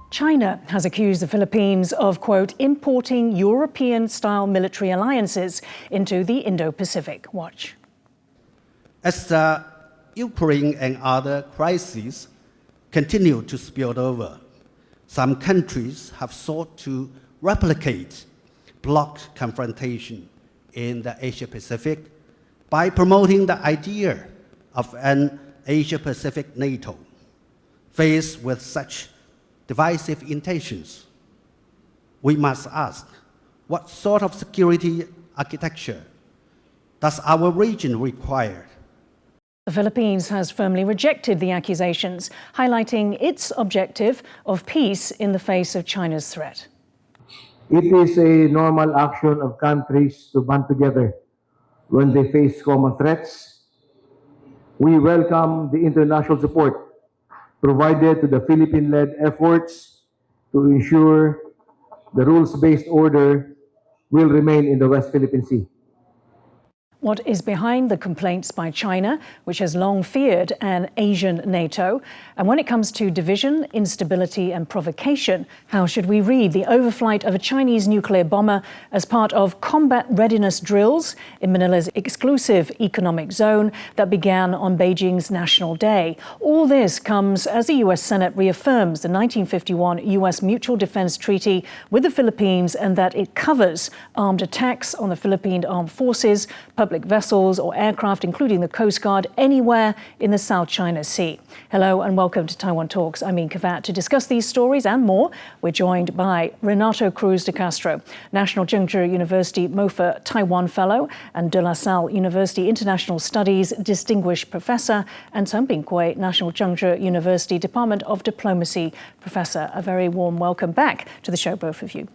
China has accused the Philippines of, quote, importing European-style military alliances into the Indo-Pacific. Watch. As the Ukraine and other crises continue to spill over, some countries have sought to replicate bloc confrontation in the Asia-Pacific by promoting the idea of an Asia-Pacific NATO. Faced with such divisive intentions, we must ask, what sort of security architecture does our region require? The Philippines has firmly rejected the accusations, highlighting its objective of peace in the face of China's threat. It is a normal action of countries to band together when they face common threats. We welcome the international support provided to the Philippine-led efforts to ensure the rules-based order will remain in the West Philippine Sea. What is behind the complaints by China, which has long feared an Asian NATO? And when it comes to division, instability and provocation, how should we read the overflight of a Chinese nuclear bomber as part of combat readiness drills in Manila's exclusive economic zone that began on Beijing's National Day? All this comes as the US Senate reaffirms the 1951 US Mutual Defense Treaty with the Philippines and that it covers armed attacks on the Philippine Armed Forces, public vessels or aircraft, including the Coast Guard, anywhere in the South China Sea. Hello and welcome to Taiwan Talks. I'm Min Kavat. To discuss these stories and more, we're joined by Renato Cruz de Castro, National Zhengzhou University MOFA Taiwan Fellow and De La Salle University International Studies Distinguished Professor, and Chen Binghui, National Zhengzhou University Department of Diplomacy Professor. A very warm welcome back to the show, both of you.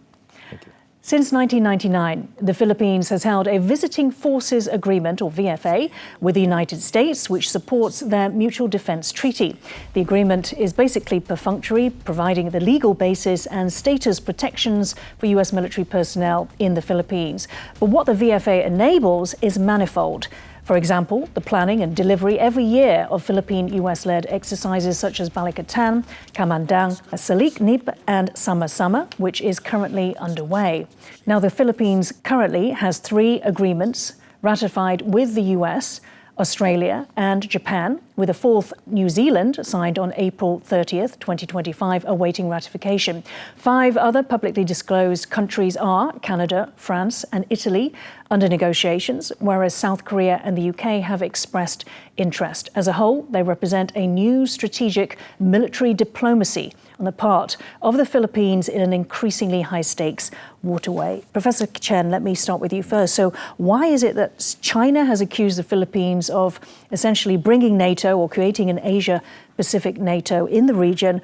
Since 1999, the Philippines has held a Visiting Forces Agreement, or VFA, with the United States, which supports their Mutual Defense Treaty. The agreement is basically perfunctory, providing the legal basis and status protections for US military personnel in the Philippines. But what the VFA enables is manifold. For example, the planning and delivery every year of Philippine-US-led exercises such as Balikatan, Kamandang, Salik Nip and Sama-Sama, which is currently underway. Now, the Philippines currently has 3 agreements ratified with the US, Australia and Japan, with a 4th, New Zealand, signed on April 30th, 2025, awaiting ratification. 5 other publicly disclosed countries are Canada, France and Italy under negotiations, whereas South Korea and the UK have expressed interest. As a whole, they represent a new strategic military diplomacy on the part of the Philippines in an increasingly high-stakes waterway. Professor Chen, let me start with you first. So why is it that China has accused the Philippines of essentially bringing NATO or creating an Asia-Pacific NATO in the region,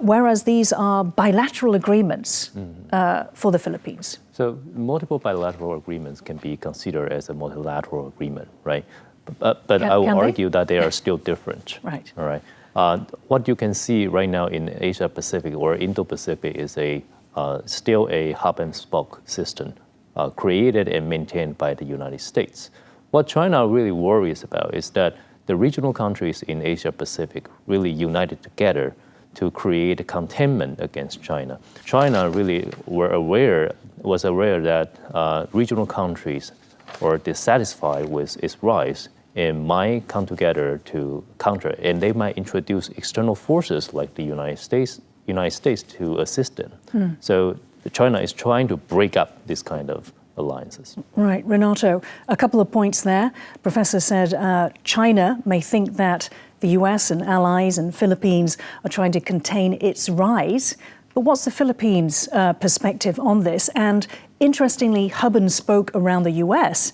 whereas these are bilateral agreements for the Philippines? So multiple bilateral agreements can be considered as a multilateral agreement, right? But I will argue that they are still different. Right. All right. What you can see right now in Asia-Pacific or Indo-Pacific is still a hub-and-spoke system created and maintained by the United States. What China really worries about is that the regional countries in Asia-Pacific really united together to create containment against China. China really was aware that regional countries were dissatisfied with its rise and might come together to counter it. And they might introduce external forces like the United States to assist them. So China is trying to break up this kind of alliances. Right, Renato, a couple of points there. Professor said China may think that the US and allies and Philippines are trying to contain its rise. But what's the Philippines' perspective on this? And interestingly, hub and spoke around the US.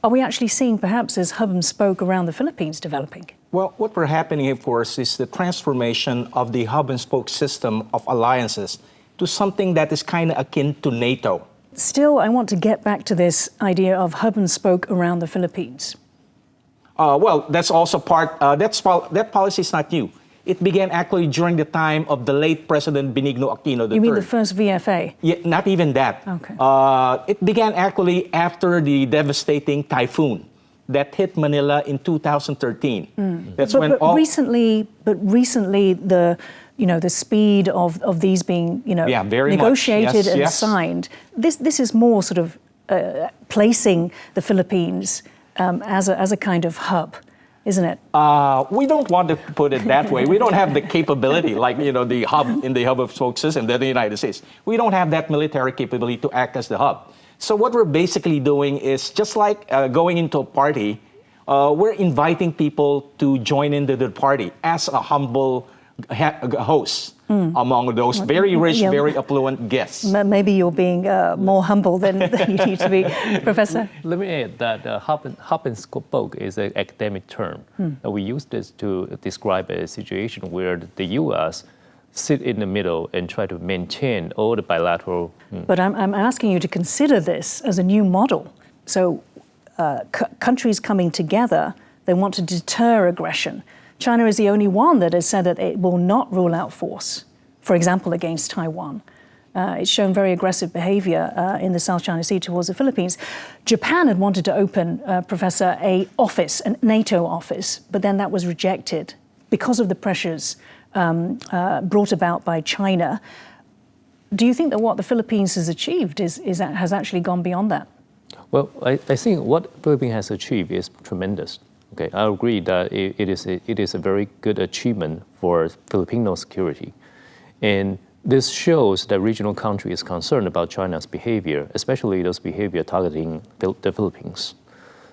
Are we actually seeing perhaps as hub and spoke around the Philippines developing? Well, what we're happening, of course, is the transformation of the hub and spoke system of alliances to something that is kind of akin to NATO. Still, I want to get back to this idea of hub and spoke around the Philippines. Well, that's also part, that policy is not new. It began actually during the time of the late President Benigno Aquino III. You mean the first VFA? Yeah, not even that. Okay. It began actually after the devastating typhoon that hit Manila in 2013. That's when recently the the speed of these being, Yeah, very much. negotiated Yes, and yes. signed. This is more sort of placing the Philippines as a kind of hub, isn't it? We don't want to put it that way. We don't have the capability, like the hub of spoke system, the United States. We don't have that military capability to act as the hub. So what we're basically doing is just like going into a party. We're inviting people to join into the party as a humble host among those very rich, Yeah. very affluent guests. Maybe you're being more humble than you need to be, Professor. Let me add that hub and spoke is an academic term. We use this to describe a situation where the U.S. sit in the middle and try to maintain all the bilateral. But I'm asking you to consider this as a new model. So countries coming together, they want to deter aggression. China is the only one that has said that it will not rule out force, for example, against Taiwan. It's shown very aggressive behavior in the South China Sea towards the Philippines. Japan had wanted to open, Professor, a NATO office, but then that was rejected because of the pressures brought about by China. Do you think that what the Philippines has achieved has actually gone beyond that? Well, I think what Philippines has achieved is tremendous. Okay, I agree that it is a very good achievement for Filipino security, and this shows that regional country is concerned about China's behavior, especially those behavior targeting the Philippines.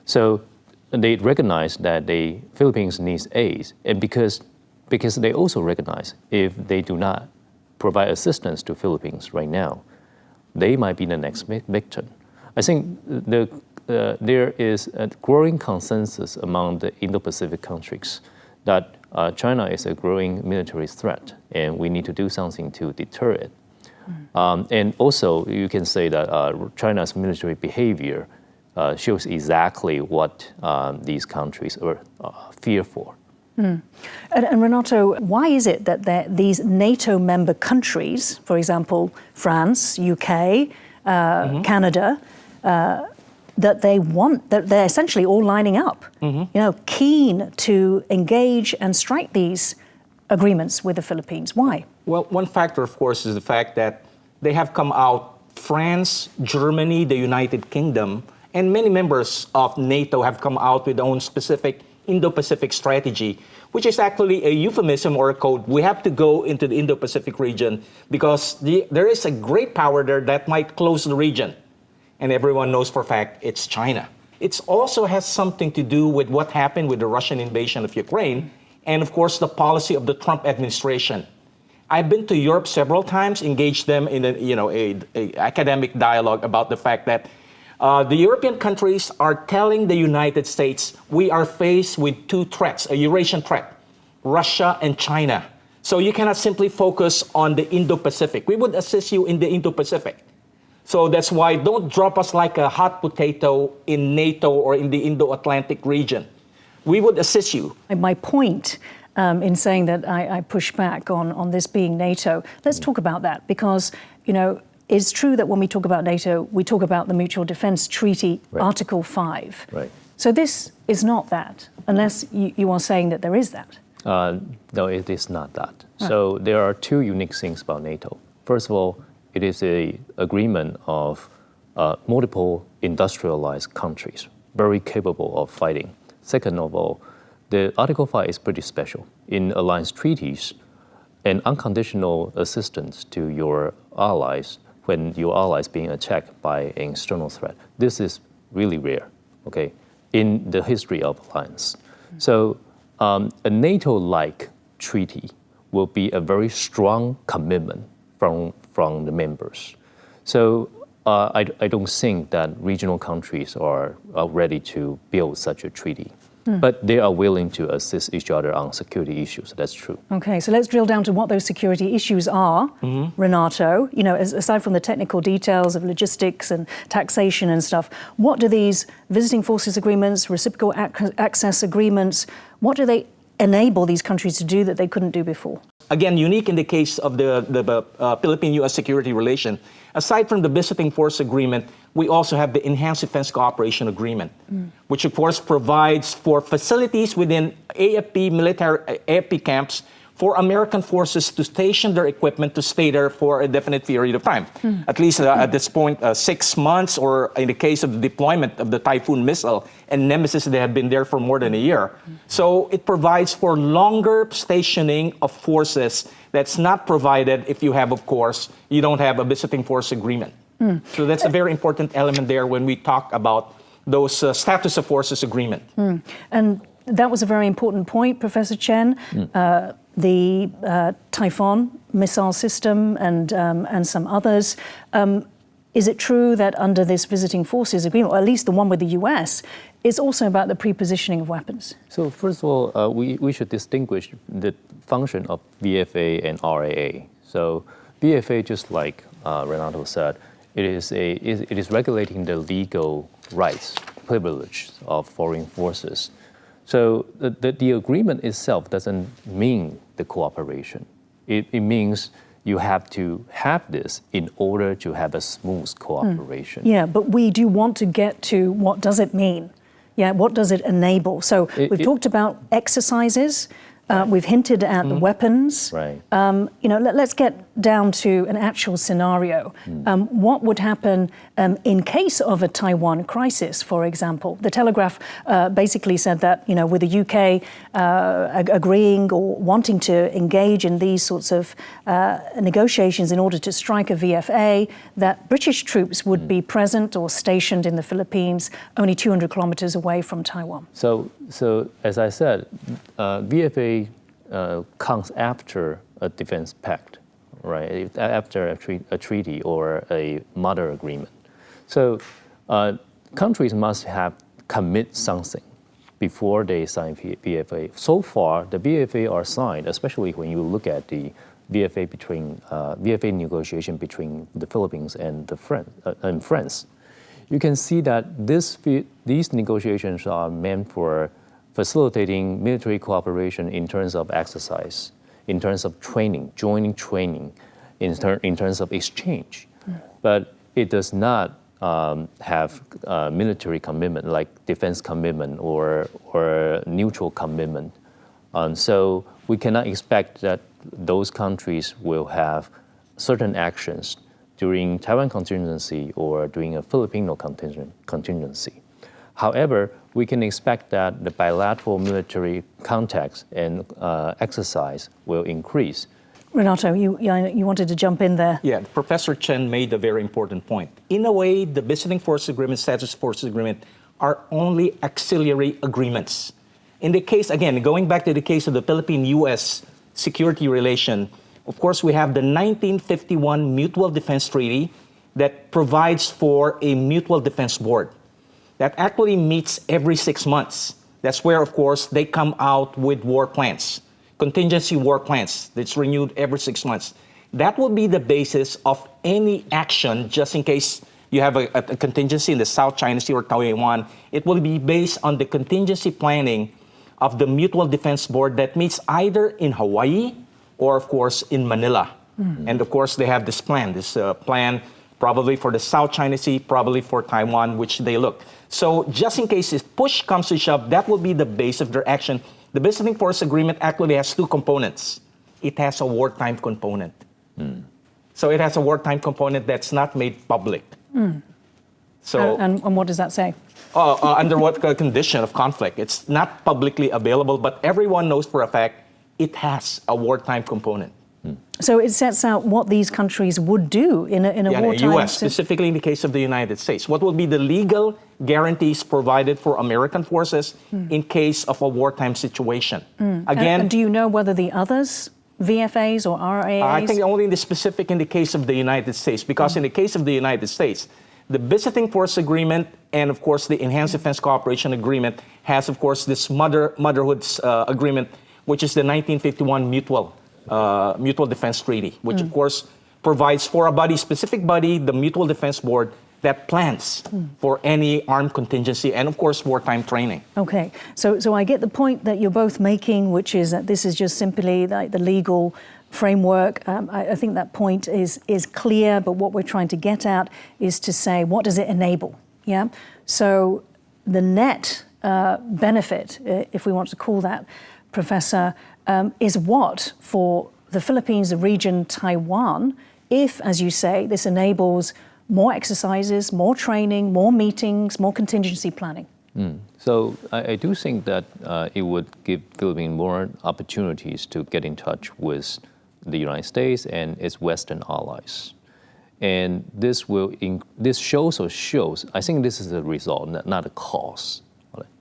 So they recognize that the Philippines needs aid, and because they also recognize if they do not provide assistance to Philippines right now, they might be the next victim. I think there is a growing consensus among the Indo-Pacific countries that China is a growing military threat, and we need to do something to deter it. And also, you can say that China's military behavior shows exactly what these countries fear for. And Renato, why is it that these NATO member countries, for example, France, UK, Canada, that they're essentially all lining up, keen to engage and strike these agreements with the Philippines? Why? Well, one factor, of course, is the fact that they have come out, France, Germany, the United Kingdom, and many members of NATO have come out with their own specific Indo-Pacific strategy, which is actually a euphemism or a code. We have to go into the Indo-Pacific region because there is a great power there that might close the region. And everyone knows for a fact it's China. It also has something to do with what happened with the Russian invasion of Ukraine and, of course, the policy of the Trump administration. I've been to Europe several times, engaged them in a academic dialogue about the fact that the European countries are telling the United States we are faced with two threats, a Eurasian threat, Russia and China. So you cannot simply focus on the Indo-Pacific. We would assist you in the Indo-Pacific. So that's why don't drop us like a hot potato in NATO or in the Indo-Atlantic region. We would assist you. My point in saying that I push back on this being NATO, let's talk about that because, it's true that when we talk about NATO, we talk about the Mutual Defense Treaty, Right. Article 5. Right. So this is not that, unless you are saying that there is that. No, it is not that. So there are two unique things about NATO. First of all, it is an agreement of multiple industrialized countries, very capable of fighting. Second of all, the Article 5 is pretty special. In alliance treaties, an unconditional assistance to your allies when your allies being attacked by an external threat. This is really rare, okay, in the history of alliance. So a NATO-like treaty will be a very strong commitment from the members. So I don't think that regional countries are ready to build such a treaty. But they are willing to assist each other on security issues. That's true. Okay, so let's drill down to what those security issues are, Renato. Aside from the technical details of logistics and taxation and stuff, what do these visiting forces agreements, reciprocal access agreements, what do they enable these countries to do that they couldn't do before? Again, unique in the case of the Philippine-U.S. security relation. Aside from the visiting force agreement, we also have the Enhanced Defense Cooperation Agreement, which of course provides for facilities within AFP camps for American forces to station their equipment to stay there for a definite period of time. At least at this point, 6 months, or in the case of the deployment of the Typhoon missile and Nemesis, they have been there for more than a year. So it provides for longer stationing of forces that's not provided if you have, of course, you don't have a visiting force agreement. So that's a very important element there when we talk about those status of forces agreement. And that was a very important point, Professor Chen. The Typhoon missile system and some others. Is it true that under this visiting forces agreement, or at least the one with the US, it's also about the pre-positioning of weapons? So first of all, we should distinguish the function of VFA and RAA. So VFA, just like Renato said, it is regulating the legal rights, privilege of foreign forces. So the agreement itself doesn't mean the cooperation. It means you have to have this in order to have a smooth cooperation. Yeah, but we do want to get to what does it mean? Yeah, what does it enable? So we've talked about exercises. We've hinted at the weapons. Right. Let's get down to an actual scenario. What would happen in case of a Taiwan crisis, for example? The Telegraph basically said that, with the UK agreeing or wanting to engage in these sorts of negotiations in order to strike a VFA, that British troops would be present or stationed in the Philippines, only 200 kilometers away from Taiwan. So as I said, VFA comes after a defense pact, right? After a treaty or a mother agreement. So countries must have commit something before they sign VFA. So far, the VFA are signed, especially when you look at the VFA negotiation between the Philippines and France. You can see that these negotiations are meant for facilitating military cooperation in terms of exercise, in terms of training, joining training, in terms of exchange. But it does not have military commitment like defense commitment or neutral commitment. So we cannot expect that those countries will have certain actions during Taiwan contingency or during a Filipino contingency. However, we can expect that the bilateral military contacts and exercise will increase. Renato, you wanted to jump in there. Yeah, Professor Chen made a very important point. In a way, the visiting force agreement, status forces agreement are only auxiliary agreements. In the case, again, going back to the case of the Philippine-U.S. security relation, of course, we have the 1951 Mutual Defense Treaty that provides for a mutual defense board that actually meets every 6 months. That's where, of course, they come out with war plans, contingency war plans that's renewed every 6 months. That will be the basis of any action, just in case you have a contingency in the South China Sea or Taiwan. It will be based on the contingency planning of the Mutual Defense Board that meets either in Hawaii or, of course, in Manila. And, of course, they have this plan probably for the South China Sea, probably for Taiwan, which they look. So just in case if push comes to shove, that will be the base of their action. The visiting force agreement actually has two components. It has a wartime component. So it has a wartime component that's not made public. So and what does that say? Under what condition of conflict? It's not publicly available, but everyone knows for a fact it has a wartime component. So it sets out what these countries would do in a wartime... U.S., specifically in the case of the United States. What will be the legal guarantees provided for American forces in case of a wartime situation? Again, and do you know whether the others, VFAs or RAAs? I think only in the case of the United States, because in the case of the United States, the visiting force agreement and, of course, the enhanced defense cooperation agreement has, of course, this motherhood agreement, which is the 1951 Mutual Defense Treaty, which, of course, provides for a specific body, the Mutual Defense Board, that plans for any armed contingency and, of course, wartime training. Okay, so I get the point that you're both making, which is that this is just simply like the legal framework. I think that point is clear, but what we're trying to get at is to say, what does it enable? Yeah. So the net benefit, if we want to call that, Professor, is what for the Philippines, the region, Taiwan, if, as you say, this enables more exercises, more training, more meetings, more contingency planning? So I do think that it would give Philippines more opportunities to get in touch with the United States and its Western allies. And this shows, I think this is a result, not a cause.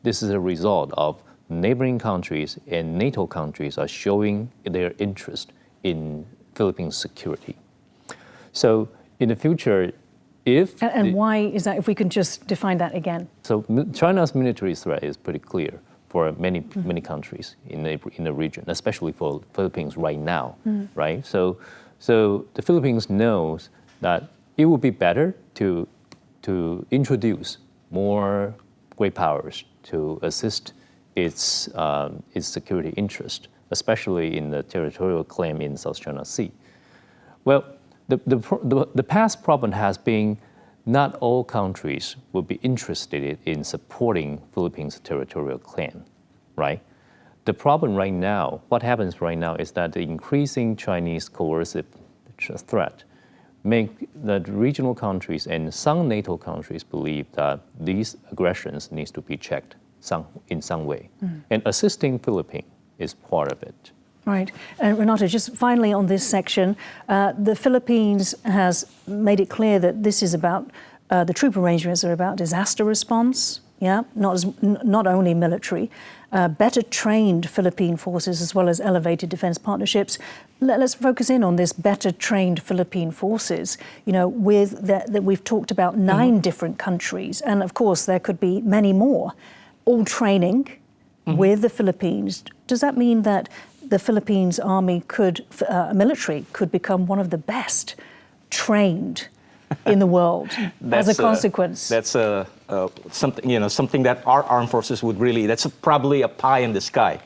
This is a result of neighboring countries and NATO countries are showing their interest in Philippines' security. So in the future, if... And why is that, if we can just define that again? So China's military threat is pretty clear for many countries in the region, especially for Philippines right now, right? So the Philippines knows that it would be better to introduce more great powers to assist its security interest, especially in the territorial claim in South China Sea. Well, the past problem has been not all countries would be interested in supporting Philippines' territorial claim, right? The problem right now, what happens right now is that the increasing Chinese coercive threat make the regional countries and some NATO countries believe that these aggressions needs to be checked in some way. And assisting Philippines is part of it. Right. And Renato, just finally on this section, the Philippines has made it clear that this is about, the troop arrangements are about disaster response, not only military, better trained Philippine forces as well as elevated defense partnerships. Let's focus in on this better trained Philippine forces, with that we've talked about 9 different countries. And of course, there could be many more, all training with the Philippines. Does that mean that the Philippines Army military could become one of the best trained in the world as a consequence? That's something that our armed forces would really, that's probably a pie in the sky,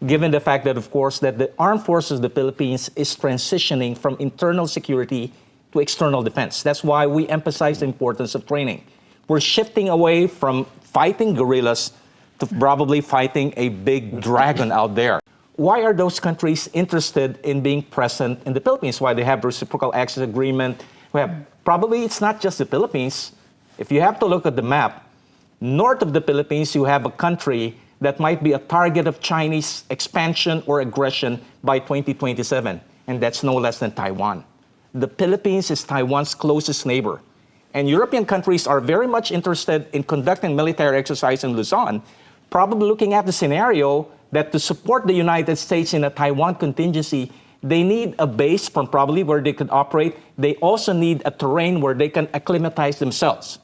given the fact that, of course, that the armed forces of the Philippines is transitioning from internal security to external defense. That's why we emphasize the importance of training. We're shifting away from fighting guerrillas to probably fighting a big dragon out there. Why are those countries interested in being present in the Philippines? Why they have reciprocal access agreement? Probably it's not just the Philippines. If you have to look at the map, north of the Philippines, you have a country that might be a target of Chinese expansion or aggression by 2027, and that's no less than Taiwan. The Philippines is Taiwan's closest neighbor, and European countries are very much interested in conducting military exercise in Luzon, probably looking at the scenario that to support the United States in a Taiwan contingency, they need a base from probably where they could operate. They also need a terrain where they can acclimatize themselves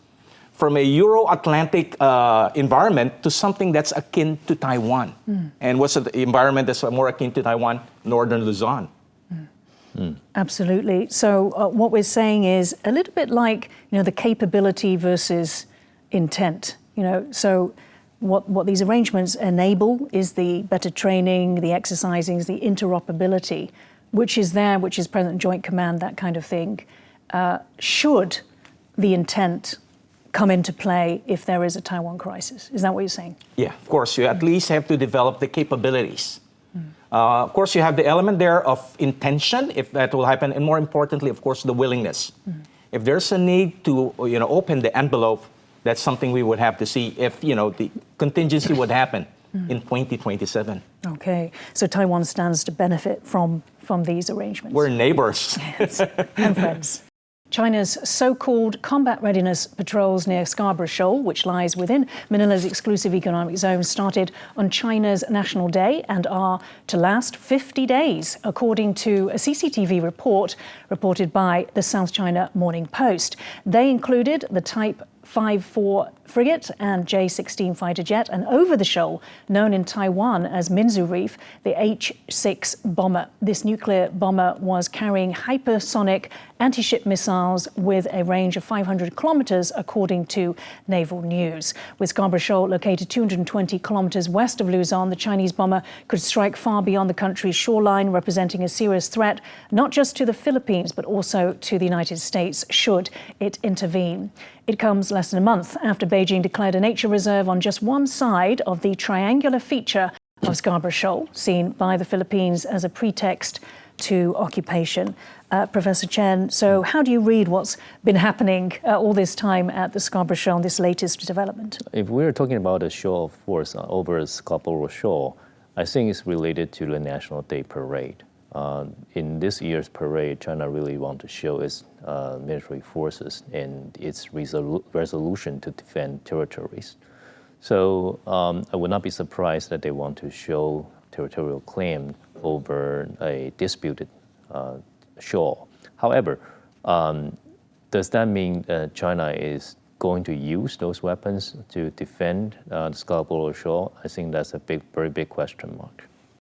from a Euro-Atlantic environment to something that's akin to Taiwan. And what's the environment that's more akin to Taiwan? Northern Luzon. Absolutely. So what we're saying is a little bit like, the capability versus intent. So what these arrangements enable is the better training, the exercising, the interoperability, which is present joint command, that kind of thing. Should the intent come into play if there is a Taiwan crisis? Is that what you're saying? Yeah, of course. You at least have to develop the capabilities. Of course, you have the element there of intention, if that will happen, and more importantly, of course, the willingness. If there's a need to open the envelope, that's something we would have to see if the contingency would happen in 2027. Okay, so Taiwan stands to benefit from these arrangements. We're neighbors. Yes, and friends. China's so-called combat readiness patrols near Scarborough Shoal, which lies within Manila's exclusive economic zone, started on China's National Day and are to last 50 days, according to a CCTV report reported by the South China Morning Post. They included the Type 5-4 frigate and J-16 fighter jet, and over the shoal, known in Taiwan as Minzu Reef, the H-6 bomber. This nuclear bomber was carrying hypersonic anti-ship missiles with a range of 500 kilometers, according to Naval News. With Scarborough Shoal located 220 kilometers west of Luzon, the Chinese bomber could strike far beyond the country's shoreline, representing a serious threat, not just to the Philippines, but also to the United States, should it intervene. It comes less than a month after Beijing declared a nature reserve on just one side of the triangular feature of Scarborough Shoal, seen by the Philippines as a pretext to occupation. Professor Chen, so how do you read what's been happening all this time at the Scarborough Shoal, this latest development? If we're talking about a show of force over Scarborough Shoal, I think it's related to the National Day Parade. In this year's parade, China really wants to show its military forces and its resolution to defend territories. So I would not be surprised that they want to show territorial claim over a disputed shoal. However, does that mean China is going to use those weapons to defend the Scarborough Shoal? I think that's a very big question mark.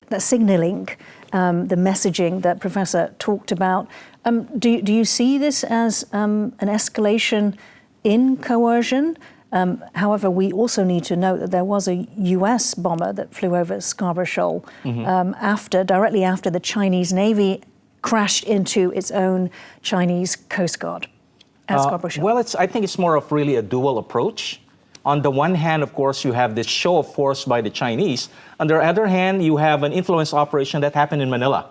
That signalling, the messaging that Professor talked about, do you see this as an escalation in coercion? However, we also need to note that there was a US bomber that flew over Scarborough Shoal directly after the Chinese Navy crashed into its own Chinese Coast Guard at Scarborough Shoal. Well, I think it's more of really a dual approach. On the one hand, of course, you have this show of force by the Chinese. On the other hand, you have an influence operation that happened in Manila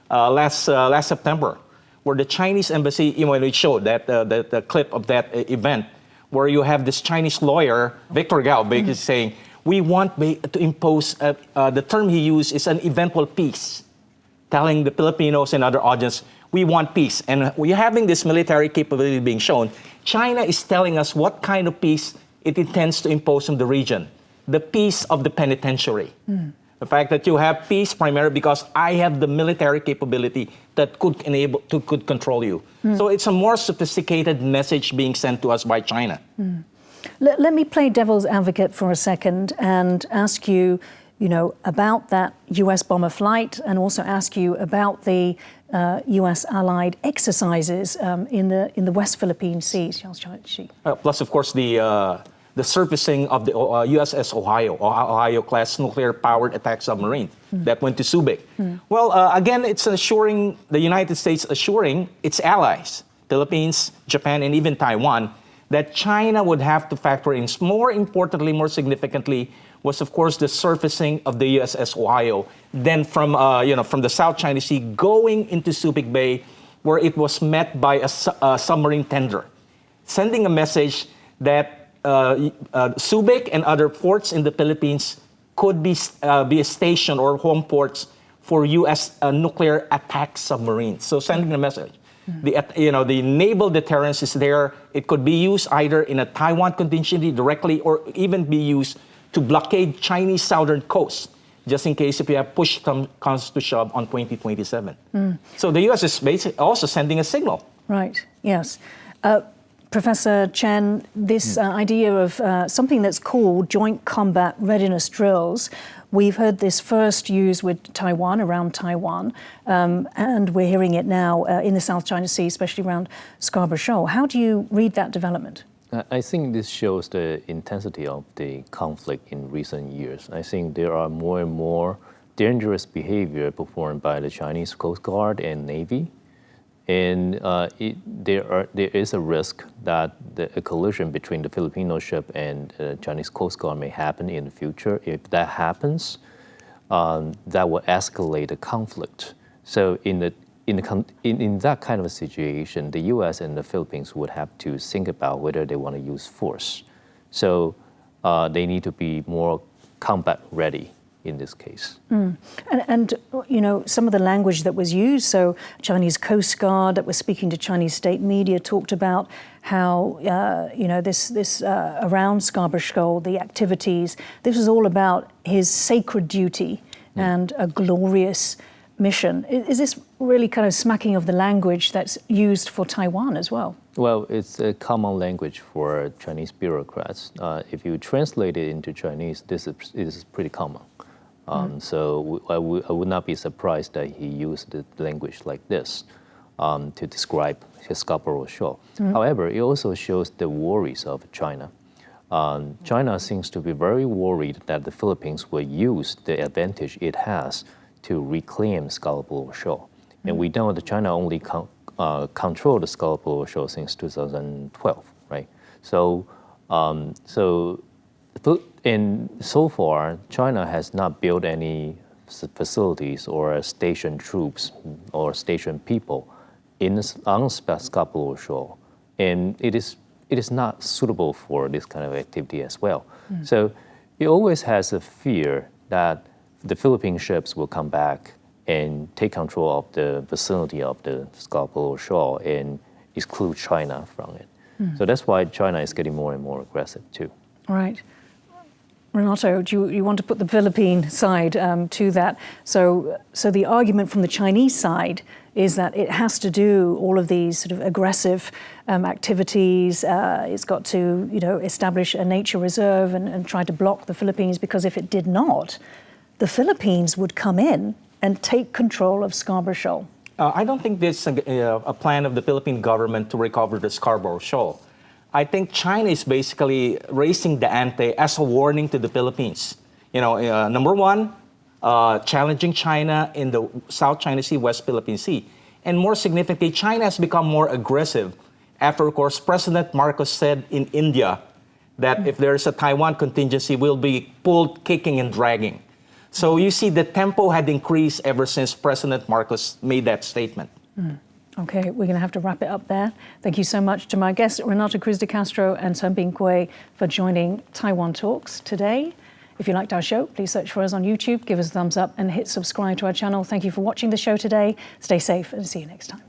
last September, where the Chinese embassy, it showed that the clip of that event, where you have this Chinese lawyer, Victor Gao, basically saying, we want to impose, the term he used is an eventual peace, telling the Filipinos and other audience, we want peace. And we're having this military capability being shown. China is telling us what kind of peace it intends to impose on the region, the peace of the penitentiary. The fact that you have peace primarily because I have the military capability that could control you. So it's a more sophisticated message being sent to us by China. Let me play devil's advocate for a second and ask you, about that US bomber flight, and also ask you about the US allied exercises in the West Philippine Seas. Plus, of course, the surfacing of the USS Ohio-class nuclear-powered attack submarine that went to Subic. Well, again, it's the United States assuring its allies, Philippines, Japan, and even Taiwan, that China would have to factor in. More importantly, more significantly, was of course the surfacing of the USS Ohio, then from the South China Sea going into Subic Bay, where it was met by a submarine tender, sending a message that Subic and other ports in the Philippines could be a station or home ports for U.S. Nuclear attack submarines. So sending a message. The naval deterrence is there. It could be used either in a Taiwan contingency directly or even be used to blockade Chinese southern coast, just in case if you have push comes to shove on 2027. So the U.S. is basically also sending a signal. Right, yes. Professor Chen, this idea of something that's called joint combat readiness drills, we've heard this first used with Taiwan, around Taiwan, and we're hearing it now in the South China Sea, especially around Scarborough Shoal. How do you read that development? I think this shows the intensity of the conflict in recent years. I think there are more and more dangerous behavior performed by the Chinese Coast Guard and Navy. And there is a risk that a collision between the Filipino ship and Chinese Coast Guard may happen in the future. If that happens, that will escalate the conflict. So in that kind of a situation, the U.S. and the Philippines would have to think about whether they want to use force. So they need to be more combat ready in this case. And some of the language that was used, so Chinese Coast Guard that was speaking to Chinese state media talked about how, this around Scarborough Shoal, the activities, this was all about his sacred duty and a glorious mission. Is this really kind of smacking of the language that's used for Taiwan as well? Well, it's a common language for Chinese bureaucrats. If you translate it into Chinese, this is pretty common. So I would not be surprised that he used the language like this to describe his Scarborough Shoal. However, it also shows the worries of China. China seems to be very worried that the Philippines will use the advantage it has to reclaim Scarborough Shoal. And we know that China only controlled the Scarborough Shoal since 2012, right? So And so far, China has not built any facilities or stationed troops or stationed people on Scarborough Shoal, and it is not suitable for this kind of activity as well. So it always has a fear that the Philippine ships will come back and take control of the vicinity of the Scarborough Shoal and exclude China from it. So that's why China is getting more and more aggressive too. Right. Renato, do you want to put the Philippine side to that? So the argument from the Chinese side is that it has to do all of these sort of aggressive activities. It's got to, establish a nature reserve and try to block the Philippines, because if it did not, the Philippines would come in and take control of Scarborough Shoal. I don't think this is a plan of the Philippine government to recover the Scarborough Shoal. I think China is basically raising the ante as a warning to the Philippines. Number one, challenging China in the South China Sea, West Philippine Sea. And more significantly, China has become more aggressive after, of course, President Marcos said in India that if there's a Taiwan contingency, we'll be pulled kicking and dragging. So you see the tempo had increased ever since President Marcos made that statement. Okay, we're going to have to wrap it up there. Thank you so much to my guests, Renato Cruz de Castro and Sunbin Cui, for joining Taiwan Talks today. If you liked our show, please search for us on YouTube, give us a thumbs up and hit subscribe to our channel. Thank you for watching the show today. Stay safe and see you next time.